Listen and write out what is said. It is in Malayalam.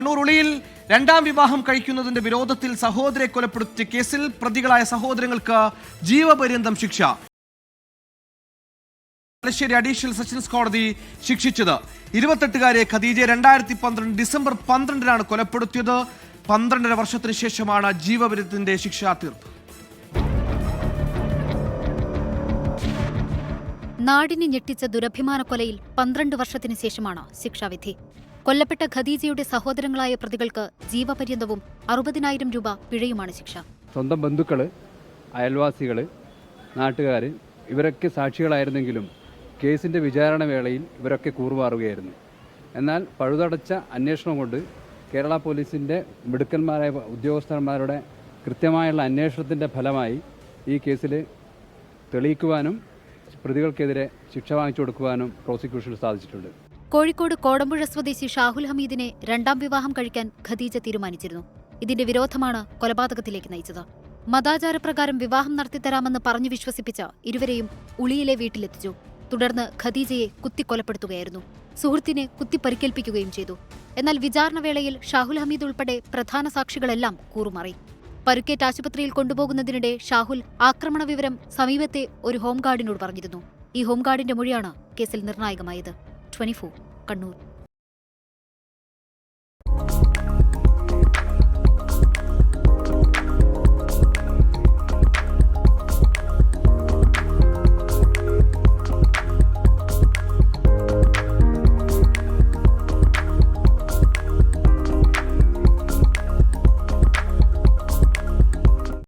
കണ്ണൂർ ഉളിയിൽ രണ്ടാം വിവാഹം കഴിക്കുന്നതിന്റെ വിരോധത്തിൽ സഹോദരെ കൊലപ്പെടുത്തിയ കേസിൽ പ്രതികളായ സഹോദരങ്ങൾക്ക് ജീവപര്യന്തം ശിക്ഷ. തലശ്ശേരി അഡീഷണൽ സെഷൻസ് കോടതി ശിക്ഷിച്ചത് 28-കാരെ ഖദീജയെ 2012 ഡിസംബർ 12-നാണ് കൊലപ്പെടുത്തിയത്. 12.5 വർഷത്തിന് ശേഷമാണ് ജീവപര്യന്തത്തിന്റെ ശിക്ഷാ തീർപ്പ്. നാടിനെ ഞെട്ടിച്ച ദുരഭിമാന കൊലയിൽ 12 വർഷത്തിന് ശേഷമാണ് ശിക്ഷാവിധി. കൊല്ലപ്പെട്ട ഖദീജയുടെ സഹോദരങ്ങളായ പ്രതികൾക്ക് ജീവപര്യന്തവും 60,000 രൂപ പിഴയുമാണ് ശിക്ഷ. സ്വന്തം ബന്ധുക്കള്, അയൽവാസികള്, നാട്ടുകാർ ഇവരൊക്കെ സാക്ഷികളായിരുന്നെങ്കിലും കേസിന്റെ വിചാരണ വേളയിൽ ഇവരൊക്കെ കൂറുമാറുകയായിരുന്നു. എന്നാൽ പഴുതടച്ച അന്വേഷണം കൊണ്ട് കേരള പോലീസിന്റെ മിടുക്കന്മാരായ ഉദ്യോഗസ്ഥന്മാരുടെ കൃത്യമായുള്ള അന്വേഷണത്തിന്റെ ഫലമായി ഈ കേസിൽ തെളിയിക്കുവാനും പ്രതികൾക്കെതിരെ ശിക്ഷ വാങ്ങിച്ചു കൊടുക്കുവാനും പ്രോസിക്യൂഷന് സാധിച്ചിട്ടുണ്ട്. കോഴിക്കോട് കോടമ്പുഴ സ്വദേശി ഷാഹുൽ ഹമീദിനെ രണ്ടാം വിവാഹം കഴിക്കാൻ ഖദീജ തീരുമാനിച്ചിരുന്നു. ഇതിന്റെ വിരോധമാണ് കൊലപാതകത്തിലേക്ക് നയിച്ചത്. മതാചാരപ്രകാരം വിവാഹം നടത്തിത്തരാമെന്ന് പറഞ്ഞു വിശ്വസിപ്പിച്ച ഇരുവരെയും ഉളിയിലെ വീട്ടിലെത്തിച്ചു. തുടർന്ന് ഖദീജയെ കുത്തിക്കൊലപ്പെടുത്തുകയായിരുന്നു. സുഹൃത്തിനെ കുത്തിപ്പരിക്കേൽപ്പിക്കുകയും ചെയ്തു. എന്നാൽ വിചാരണവേളയിൽ ഷാഹുൽ ഹമീദ് ഉൾപ്പെടെ പ്രധാന സാക്ഷികളെല്ലാം കൂറുമാറി. പരുക്കേറ്റ് ആശുപത്രിയിൽ കൊണ്ടുപോകുന്നതിനിടെ ഷാഹുൽ ആക്രമണ വിവരം സമീപത്തെ ഒരു ഹോംഗാർഡിനോട് പറഞ്ഞിരുന്നു. ഈ ഹോംഗാർഡിന്റെ മൊഴിയാണ് കേസിൽ നിർണായകമായത്. 24 കണ്ണൂർ.